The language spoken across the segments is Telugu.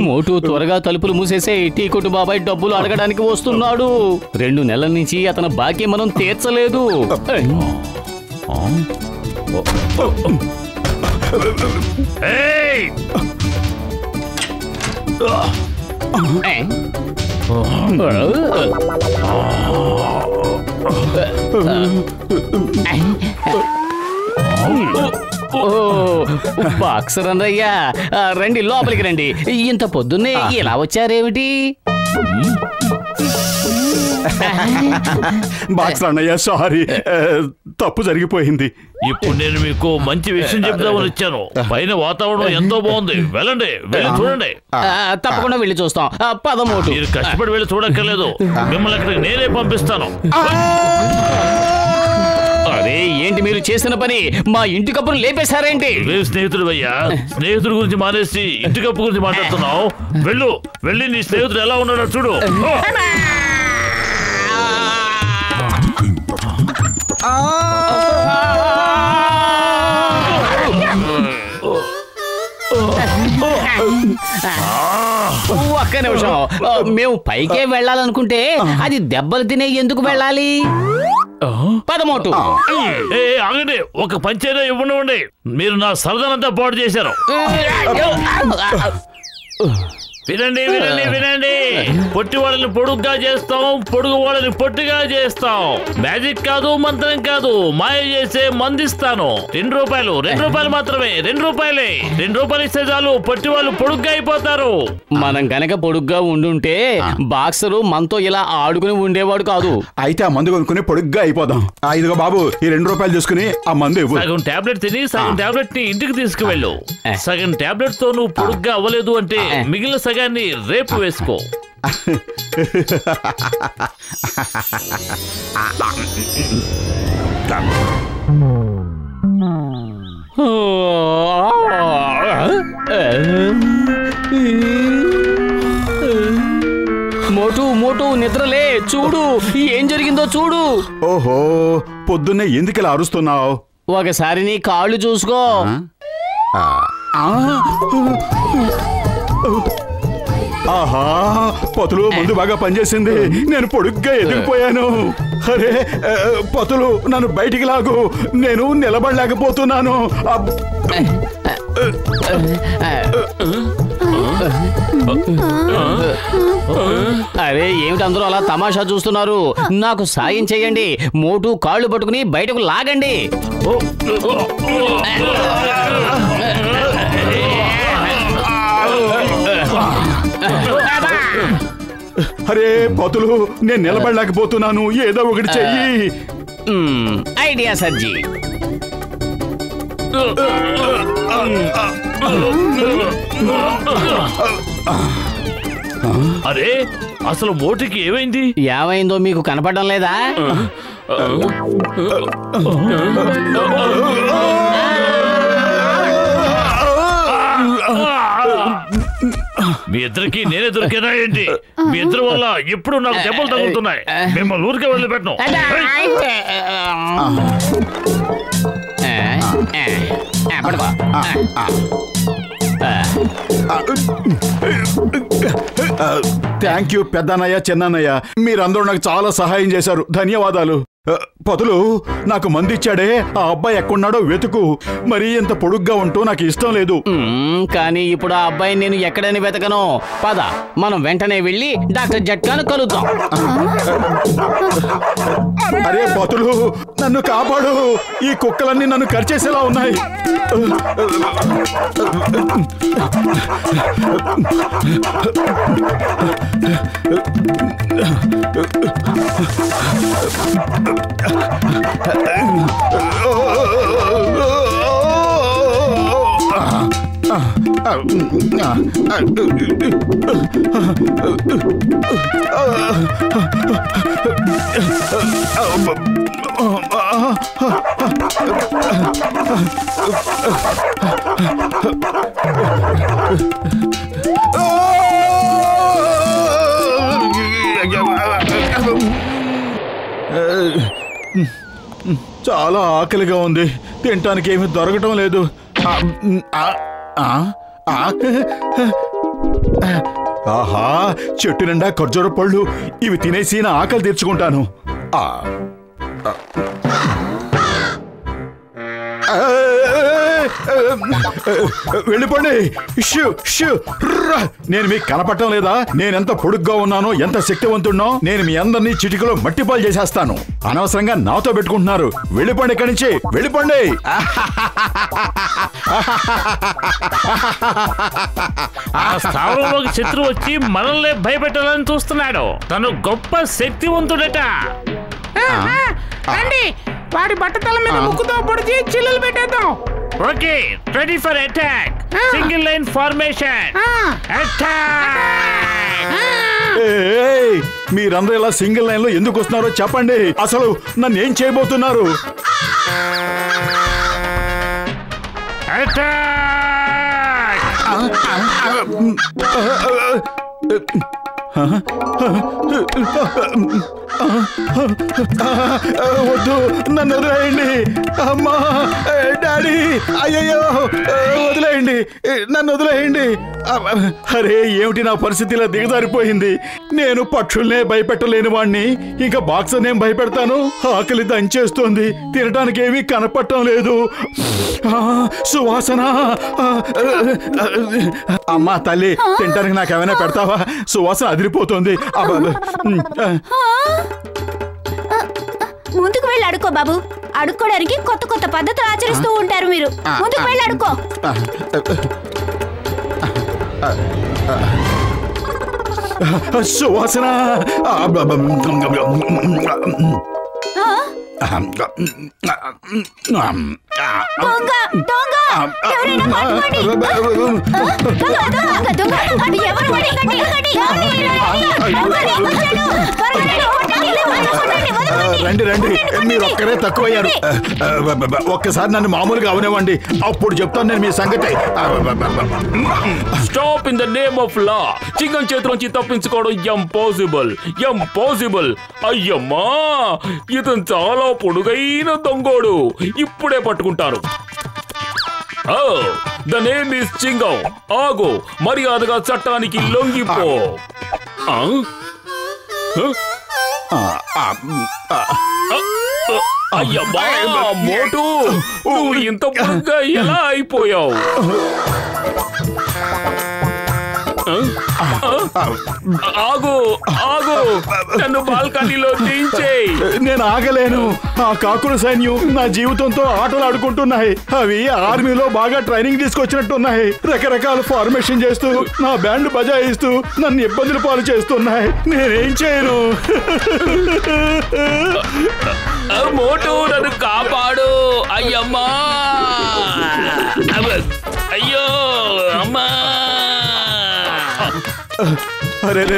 మోటు త్వరగా తలుపులు మూసేసే టీ కొట్టు బాబాయ్ డబ్బులు అడగడానికి వస్తున్నాడు. 2 నెలల నుంచి అతని బాకీ మనం తీర్చలేదు. బాక్సర్ అన్నయ్యా, రండి లోపలికి రండి. ఇంత పొద్దున్నే ఇలా వచ్చారేమిటి? బాక్సర్ అన్నయ్య, సారీ, తప్పు జరిగిపోయింది. ఇప్పుడు నేను మీకు మంచి విషయం చెప్దామని వచ్చాను. పైన వాతావరణం ఎంతో బాగుంది, వెళ్ళండి, వెళ్ళి చూడండి. తప్పకుండా వెళ్ళి చూస్తాం. పదమూడు మీరు కష్టపడి వెళ్ళి చూడక్కర్లేదు, మిమ్మల్ని అక్కడికి నేనే పంపిస్తాను. అరే ఏంటి మీరు చేసిన పని? మా ఇంటి కప్పును లేపేశారేంటి? స్నేహితుడు అయ్యా, స్నేహితుడి గురించి మానేసి ఇంటి కప్పు గురించి మాట్లాడుతున్నావు. వెళ్ళు, వెళ్ళి నీ స్నేహితుడు ఎలా ఉన్నాడో చూడు. ఒక్క నిమిషం, మేము పైకే వెళ్ళాలనుకుంటే అది దెబ్బలు తినే ఎందుకు వెళ్ళాలి? 13 ఆగండి, ఒక పంచైనా ఇవ్వండి. మీరు నా సరదానంతా పాడు చేశారు. వినండి వినండి వినండి, పొట్టి వాళ్ళని పొడుగ్గా చేస్తాం, పొడుగు వాళ్ళని పొట్టిగా చేస్తాం. మ్యాజిక్ కాదు, మంత్రం కాదు, మాయ చేసే మందిస్తాను. 2 రూపాయలు, 2 రూపాయలు మాత్రమే, 2 రూపాయలే. 2 రూపాయలు ఇస్తే చాలు, పొట్టి వాళ్ళు పొడుగ్గా అయిపోతారు. మనం గనక పొడుగ్గా ఉండుంటే బాక్సరు మనతో ఇలా ఆడుకుని ఉండేవాడు కాదు. అయితే ఆ మందు కొనుక్కుని పొడుగ్గా అయిపోదాం. ఇదిగో బాబు, ఈ 2 రూపాయలు తీసుకుని ఆ మందు ఇవ్వు. సగం టాబ్లెట్ తిని సగం టాబ్లెట్ ని ఇంటికి తీసుకువెళ్ళు. సగం టాబ్లెట్ తో నువ్వు పొడుగ్గా అవ్వలేదు అంటే మిగిలిన సగాన్ని రేపు వేసుకో. మోటు మోటు నిద్రలే, చూడు ఏం జరిగిందో చూడు. ఓహో, పొద్దున్నే ఎందుకు ఇలా అరుస్తున్నావు? ఒకసారి నీ కాళ్ళు చూసుకో. ఆహా, పతులు మందు బాగా పనిచేసింది. నేను పొడుగ్గా ఎదిగిపోయాను. అరే పతులు, నన్ను బయటికి లాగు, నేను నిలబడలేకపోతున్నాను. అరే ఏమిటి అందరూ అలా తమాషా చూస్తున్నారు? నాకు సాయం చెయ్యండి. మోటు కాళ్ళు పట్టుకుని బయటకు లాగండి. అరే పతులు, నేను నిలబడలేకపోతున్నాను, ఏదో ఒకటి చెయ్యి. ఐడియా సర్జీ. అరే అసలు మోటుకి ఏమైంది? ఏమైందో మీకు కనపడడం లేదా? మీ ఇద్దరికి నేనే దొరికేనా ఏంటి? మీ ఇద్దరు వల్ల ఎప్పుడు నాకు దెబ్బలు తగులుతున్నాయి. మిమ్మల్ని ఊరికే వదిలిపెట్టను. థ్యాంక్ యూ పెద్దన్నయ్య, చిన్నన్నయ్య, మీరందరూ నాకు చాలా సహాయం చేశారు. ధన్యవాదాలు. పతులు, నాకు మందిచ్చాడే ఆ అబ్బాయి ఎక్కడున్నాడో వెతుకు. మరీ ఇంత పొడుగ్గా ఉంటూ నాకు ఇష్టం లేదు. కానీ ఇప్పుడు ఆ అబ్బాయిని నేను ఎక్కడని వెతకను. పద, మనం వెంటనే వెళ్ళి డాక్టర్ జట్కాను కలుద్దాం. అరే పతులు, నన్ను కాపాడు, ఈ కుక్కలన్నీ నన్ను కరిచేసేలా ఉన్నాయి. చాలా ఆకలిగా ఉంది, తినటానికి ఏమీ దొరకటం లేదు. ఆహా, చెట్టు నిండా ఖర్జూర పళ్ళు, ఇవి తినేసి నా ఆకలి తీర్చుకుంటాను. వెళ్ళిపోండి. నేను మీకు కనపడటం లేదా? నేనెంత పొడుగ్గా ఉన్నానో, ఎంత శక్తివంతుడినో. నేను మీ అందరినీ చిటికలో మట్టిపాలు చేసేస్తాను. అనవసరంగా నాతో పెట్టుకుంటున్నారు. వెళ్ళిపోండి ఇక్కడి నుంచి, వెళ్ళిపోండి. ఆ స్థావరంలోకి శత్రువు వచ్చి మనల్ని భయపెట్టాలని చూస్తున్నాడు. తను గొప్ప శక్తివంతుడట. వాడి బట్టతల మీద ముక్కుతో పొడిచి చిల్లులు పెట్టేద్దాం. Okay, ready for attack. Single line formation. మీరందరూ ఇలా సింగిల్ లైన్ లో ఎందుకు వస్తున్నారో చెప్పండి. అసలు నన్ను ఏం చేయబోతున్నారు? వద్దు, నన్ను వదిలేయండి. అమ్మా, డాడీ, అయ్యయ్యో, వదిలేయండి, నన్ను వదిలేయండి. అరే, ఏమిటి నా పరిస్థితిలో దిగజారిపోయింది. నేను పక్షుల్నే భయపెట్టలేని వాణ్ణి, ఇంకా బాక్సర్ నేను భయపెడతాను. ఆకలి దంచేస్తోంది, తినడానికి ఏమీ కనపడటం లేదు. సువాసన. అమ్మా తల్లి, తినడానికి నాకేమైనా పెడతావా? సువాసన అదిరిపోతుంది. ముందుకు వెళ్ళి అడుక్కో బాబు. అడుక్కోడానికి కొత్త కొత్త పద్ధతులు ఆచరిస్తూ ఉంటారు మీరు. ముందుకు వెళ్ళి అడుక్కో. సువాసన. దొంగ, దొంగ, ఎవరైనా పట్టుకోండి. ఎవరు పట్టుకోండి. రండి రండి, మీరు ఒక్కరే తక్కువయ్యారు. ఒక్కసారి నన్ను మామూలుగా అవనివ్వండి, అప్పుడు చెప్తాను నేను మీ సంగతి. Stop in the name of law. Chingam చేతిలోంచి తప్పించుకోవడం ఇంపాసిబుల్, ఇంపాసిబుల్. అయ్యమ్మా, ఇతను చాలా పొడుగైన దొంగోడు. ఇప్పుడే పట్టుకుంటారు. The name is చింగం. ఆగు, మర్యాదగా చట్టానికి లొంగిపో. అయ్యమ్మా, మోటు, నువ్వు ఇంత పొడుగ్గా ఎలా అయిపోయావు? ఆగు, ఆగు, నన్ను బాల్కనీలో దించేయ్. నేను ఆగలేను. ఆ కాకుల సైన్యం నా జీవితంతో ఆటలు ఆడుకుంటున్నాయి. అవి ఆర్మీలో బాగా ట్రైనింగ్ తీసుకొచ్చినట్టున్నాయి. రకరకాల ఫార్మేషన్ చేస్తూ, నా బ్యాండ్ బజాయిస్తూ నన్ను ఇబ్బందులు పాలు చేస్తున్నాయి. నేనేం చేయను? మోటు, నన్ను కాపాడు. అయ్యమ్మా, అయ్యో అమ్మా. అరే రే,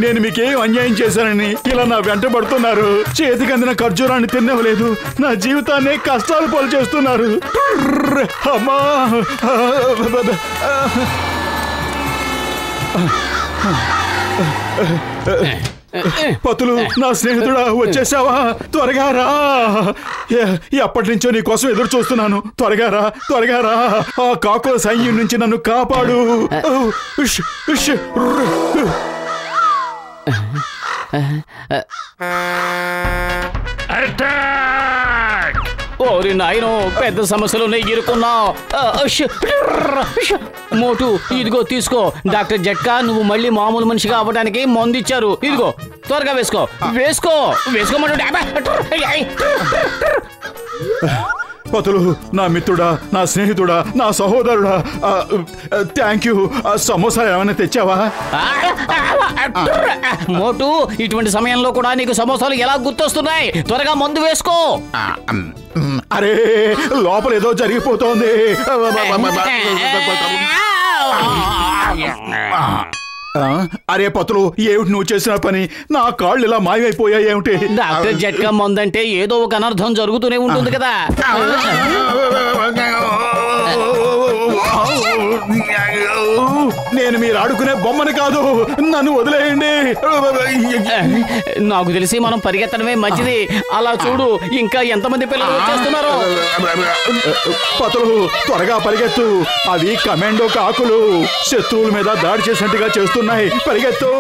నేను మీకేం అన్యాయం చేశానని ఇలా నా వెంట పడుతున్నారు. చేతికి అందిన ఖర్జూరాన్ని తినవలేదు. నా జీవితాన్ని కష్టాలు పాలు చేస్తున్నారు. అమ్మా, పతులు, నా స్నేహితుడా, వచ్చేసావా? త్వరగా రా. ఎప్పటి నుంచో నీ కోసం ఎదురు చూస్తున్నాను. త్వరగా రా, త్వరగా రా. ఆ కాకుల సైన్యం నుంచి నన్ను కాపాడు. ఓరి నాయనో, పెద్ద సమస్యలు ఇరుకున్నావు. మోటు, ఇదిగో తీసుకో. డాక్టర్ జట్కా, నువ్వు మళ్ళీ మామూలు మనిషిగా అవ్వడానికి మందు ఇచ్చారు. ఇదిగో, త్వరగా వేసుకో, వేసుకో, వేసుకోమంటు. పతులు, నా మిత్రుడా, నా స్నేహితుడా, నా సహోదరుడా, థ్యాంక్ యూ. సమోసా ఏమైనా తెచ్చావా? మోటు, ఇటువంటి సమయంలో కూడా నీకు సమోసాలు ఎలా గుర్తొస్తున్నాయి? త్వరగా మందు వేసుకో. అరే, లోపల ఏదో జరిగిపోతోంది. అరే పతులు, ఏమిటి నువ్వు చేసిన పని? నా కాళ్ళు ఇలా మాయమైపోయాయి ఏమిటి? డాక్టర్ జట్కా మందంటే ఏదో ఒక అనర్థం జరుగుతూనే ఉంటుంది కదా. నేను మీరు ఆడుకునే బొమ్మని కాదు, నన్ను వదిలేయండి. నాకు తెలిసి మనం పరిగెత్తడమే మంచిది. అలా చూడు, ఇంకా ఎంతమంది పిల్లలు వచ్చేస్తున్నారు. పతులు, త్వరగా పరిగెత్తు. అవి కమాండో కాకులు శత్రువుల మీద దాడి చేసినట్టుగా చేస్తున్నాయి. పరిగెత్తు.